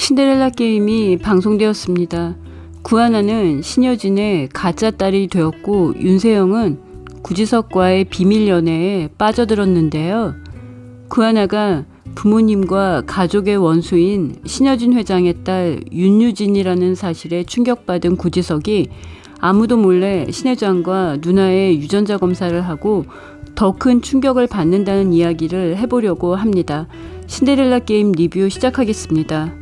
신데렐라 게임이 방송되었습니다. 구하나는 신여진의 가짜 딸이 되었고 윤세영은 구지석과의 비밀 연애에 빠져들었는데요. 구하나가 부모님과 가족의 원수인 신여진 회장의 딸 윤유진이라는 사실에 충격받은 구지석이 아무도 몰래 신 회장과 누나의 유전자 검사를 하고 더 큰 충격을 받는다는 이야기를 해보려고 합니다. 신데렐라 게임 리뷰 시작하겠습니다.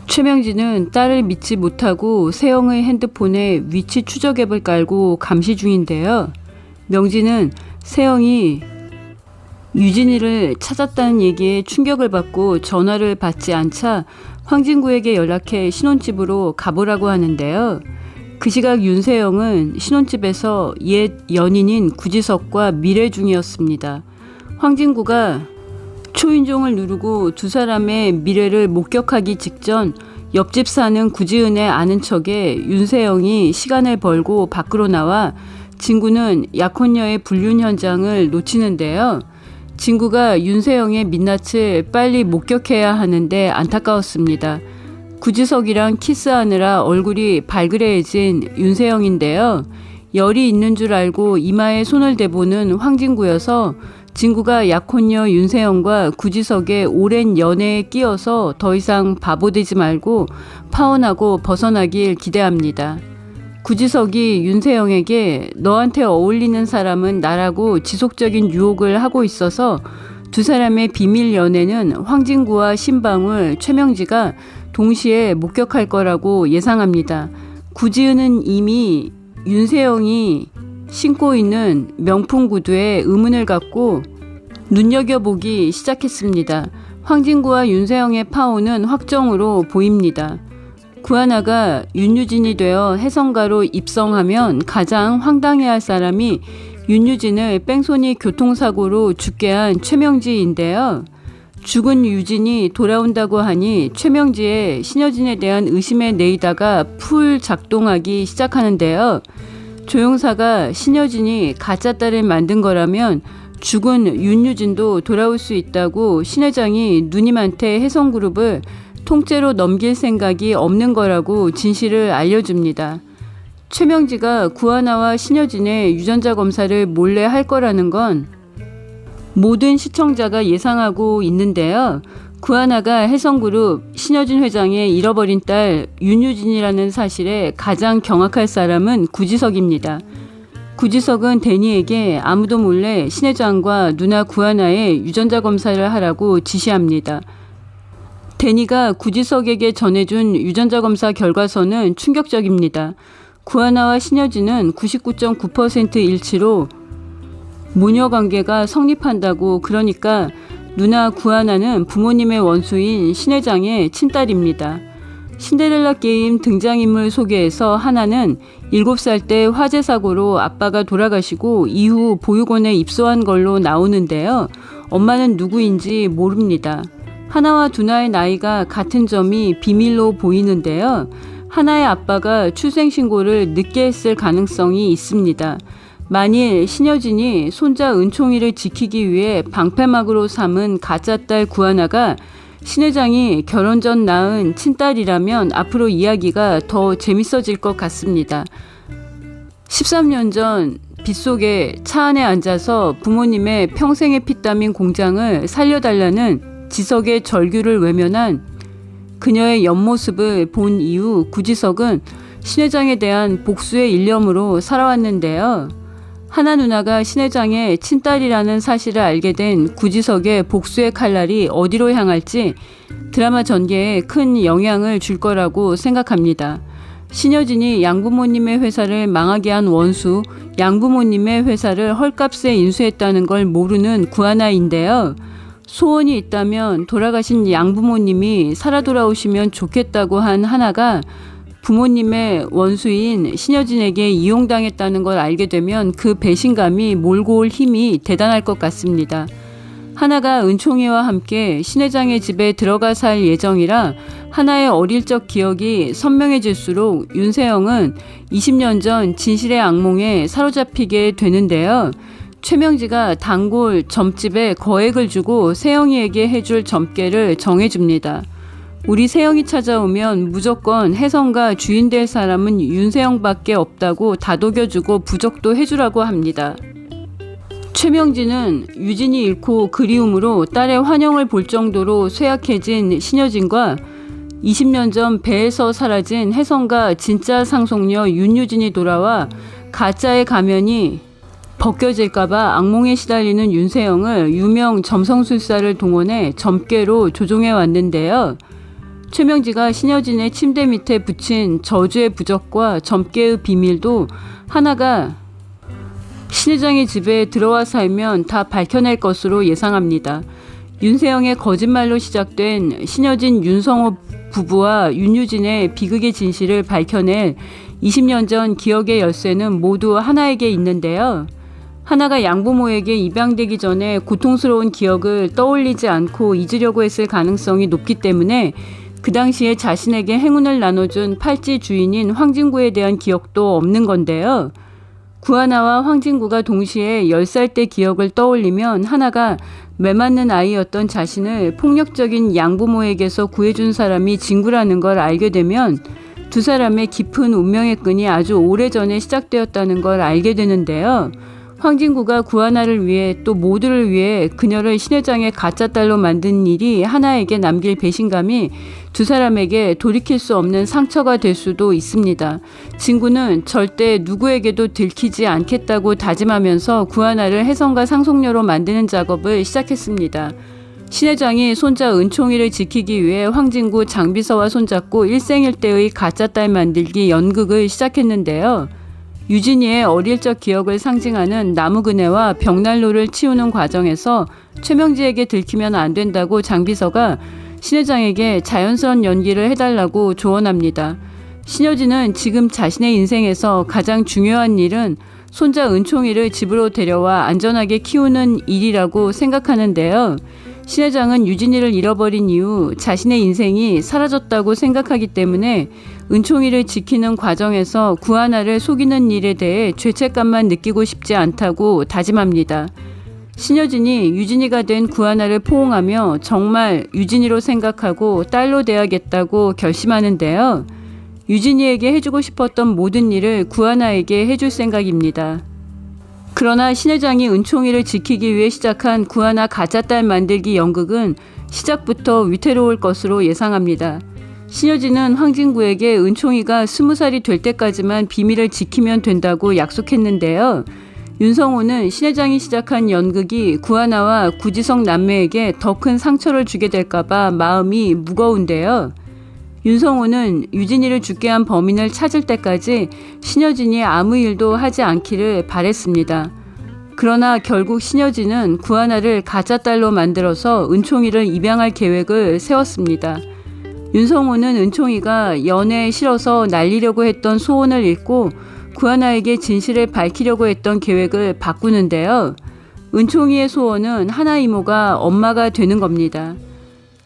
최명진은 딸을 믿지 못하고 세영의 핸드폰에 위치 추적 앱을 깔고 감시 중인데요. 명진은 세영이 유진이를 찾았다는 얘기에 충격을 받고 전화를 받지 않자 황진구에게 연락해 신혼집으로 가보라고 하는데요. 그 시각 윤세영은 신혼집에서 옛 연인인 구지석과 미래 중이었습니다. 황진구가 초인종을 누르고 두 사람의 미래를 목격하기 직전 옆집 사는 구지은의 아는 척에 윤세영이 시간을 벌고 밖으로 나와 진구는 약혼녀의 불륜 현장을 놓치는데요. 진구가 윤세영의 민낯을 빨리 목격해야 하는데 안타까웠습니다. 구지석이랑 키스하느라 얼굴이 발그레해진 윤세영인데요. 열이 있는 줄 알고 이마에 손을 대보는 황진구여서 진구가 약혼녀 윤세영과 구지석의 오랜 연애에 끼어서 더 이상 바보되지 말고 파혼하고 벗어나길 기대합니다. 구지석이 윤세영에게 너한테 어울리는 사람은 나라고 지속적인 유혹을 하고 있어서 두 사람의 비밀 연애는 황진구와 신방울, 최명지가 동시에 목격할 거라고 예상합니다. 구지은은 이미 윤세영이 신고 있는 명품 구두에 의문을 갖고 눈여겨보기 시작했습니다. 황진구와 윤세영의 파혼은 확정으로 보입니다. 구하나가 윤유진이 되어 해성가로 입성하면 가장 황당해할 사람이 윤유진을 뺑소니 교통사고로 죽게 한 최명지인데요. 죽은 유진이 돌아온다고 하니 최명지의 신여진에 대한 의심에 내이다가 풀 작동하기 시작하는데요. 조영사가 신여진이 가짜 딸을 만든 거라면 죽은 윤유진도 돌아올 수 있다고 신 회장이 누님한테 해성그룹을 통째로 넘길 생각이 없는 거라고 진실을 알려줍니다. 최명지가 구하나와 신여진의 유전자 검사를 몰래 할 거라는 건 모든 시청자가 예상하고 있는데요. 구하나가 해성그룹 신여진 회장의 잃어버린 딸 윤유진이라는 사실에 가장 경악할 사람은 구지석입니다. 구지석은 데니에게 아무도 몰래 신 회장과 누나 구하나의 유전자 검사를 하라고 지시합니다. 데니가 구지석에게 전해준 유전자 검사 결과서는 충격적입니다. 구하나와 신여진은 99.9% 일치로 모녀 관계가 성립한다고. 그러니까 누나 구하나는 부모님의 원수인 신 회장의 친딸입니다. 신데렐라 게임 등장인물 소개에서 하나는 7살 때 화재 사고로 아빠가 돌아가시고 이후 보육원에 입소한 걸로 나오는데요. 엄마는 누구인지 모릅니다. 하나와 두나의 나이가 같은 점이 비밀로 보이는데요. 하나의 아빠가 출생신고를 늦게 했을 가능성이 있습니다. 만일 신여진이 손자 은총이를 지키기 위해 방패막으로 삼은 가짜딸 구하나가 신 회장이 결혼 전 낳은 친딸이라면 앞으로 이야기가 더 재밌어질 것 같습니다. 13년 전 빗속에 차 안에 앉아서 부모님의 평생의 피땀인 공장을 살려달라는 지석의 절규를 외면한 그녀의 옆모습을 본 이후 구지석은 신 회장에 대한 복수의 일념으로 살아왔는데요. 하나 누나가 신 회장의 친딸이라는 사실을 알게 된 구지석의 복수의 칼날이 어디로 향할지 드라마 전개에 큰 영향을 줄 거라고 생각합니다. 신여진이 양부모님의 회사를 망하게 한 원수, 양부모님의 회사를 헐값에 인수했다는 걸 모르는 구하나인데요. 소원이 있다면 돌아가신 양부모님이 살아 돌아오시면 좋겠다고 한 하나가 부모님의 원수인 신여진에게 이용당했다는 걸 알게 되면 그 배신감이 몰고 올 힘이 대단할 것 같습니다. 하나가 은총이와 함께 신 회장의 집에 들어가 살 예정이라 하나의 어릴 적 기억이 선명해질수록 윤세영은 20년 전 진실의 악몽에 사로잡히게 되는데요. 최명지가 단골 점집에 거액을 주고 세영이에게 해줄 점괘를 정해줍니다. 우리 세영이 찾아오면 무조건 혜성과 주인 될 사람은 윤세영밖에 없다고 다독여주고 부적도 해주라고 합니다. 최명진은 유진이 잃고 그리움으로 딸의 환영을 볼 정도로 쇠약해진 신여진과 20년 전 배에서 사라진 혜성과 진짜 상속녀 윤유진이 돌아와 가짜의 가면이 벗겨질까봐 악몽에 시달리는 윤세영을 유명 점성술사를 동원해 점괘로 조종해 왔는데요. 최명지가 신여진의 침대 밑에 붙인 저주의 부적과 점괘의 비밀도 하나가 신 회장의 집에 들어와 살면 다 밝혀낼 것으로 예상합니다. 윤세영의 거짓말로 시작된 신여진 윤성호 부부와 윤유진의 비극의 진실을 밝혀낼 20년 전 기억의 열쇠는 모두 하나에게 있는데요. 하나가 양부모에게 입양되기 전에 고통스러운 기억을 떠올리지 않고 잊으려고 했을 가능성이 높기 때문에 그 당시에 자신에게 행운을 나눠준 팔찌 주인인 황진구에 대한 기억도 없는 건데요. 구하나와 황진구가 동시에 10살 때 기억을 떠올리면 하나가 매맞는 아이였던 자신을 폭력적인 양부모에게서 구해준 사람이 진구라는 걸 알게 되면 두 사람의 깊은 운명의 끈이 아주 오래전에 시작되었다는 걸 알게 되는데요. 황진구가 구하나를 위해 또 모두를 위해 그녀를 신 회장의 가짜 딸로 만든 일이 하나에게 남길 배신감이 두 사람에게 돌이킬 수 없는 상처가 될 수도 있습니다. 진구는 절대 누구에게도 들키지 않겠다고 다짐하면서 구하나를 혜성과 상속녀로 만드는 작업을 시작했습니다. 신 회장이 손자 은총이를 지키기 위해 황진구, 장비서와 손잡고 일생일대의 가짜 딸 만들기 연극을 시작했는데요. 유진이의 어릴 적 기억을 상징하는 나무그네와 벽난로를 치우는 과정에서 최명지에게 들키면 안 된다고 장비서가 신 회장에게 자연스러운 연기를 해달라고 조언합니다. 신여진은 지금 자신의 인생에서 가장 중요한 일은 손자 은총이를 집으로 데려와 안전하게 키우는 일이라고 생각하는데요. 신 회장은 유진이를 잃어버린 이후 자신의 인생이 사라졌다고 생각하기 때문에 은총이를 지키는 과정에서 구하나를 속이는 일에 대해 죄책감만 느끼고 싶지 않다고 다짐합니다. 신여진이 유진이가 된 구하나를 포옹하며 정말 유진이로 생각하고 딸로 대하겠다고 결심하는데요. 유진이에게 해주고 싶었던 모든 일을 구하나에게 해줄 생각입니다. 그러나 신 회장이 은총이를 지키기 위해 시작한 구하나 가짜딸 만들기 연극은 시작부터 위태로울 것으로 예상합니다. 신여진은 황진구에게 은총이가 20살이 될 때까지만 비밀을 지키면 된다고 약속했는데요. 윤성호는 신 회장이 시작한 연극이 구하나와 구지성 남매에게 더 큰 상처를 주게 될까봐 마음이 무거운데요. 윤성호는 유진이를 죽게 한 범인을 찾을 때까지 신여진이 아무 일도 하지 않기를 바랬습니다. 그러나 결국 신여진은 구하나를 가짜딸로 만들어서 은총이를 입양할 계획을 세웠습니다. 윤성호는 은총이가 연애에 싫어서 날리려고 했던 소원을 잃고 구하나에게 진실을 밝히려고 했던 계획을 바꾸는데요. 은총이의 소원은 하나 이모가 엄마가 되는 겁니다.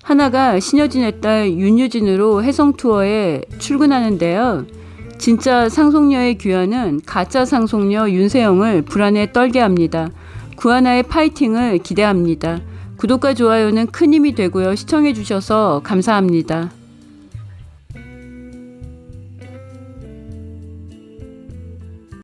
하나가 신여진의 딸 윤유진으로 해성 투어에 출근하는데요. 진짜 상속녀의 귀환은 가짜 상속녀 윤세영을 불안에 떨게 합니다. 구하나의 파이팅을 기대합니다. 구독과 좋아요는 큰 힘이 되고요. 시청해주셔서 감사합니다.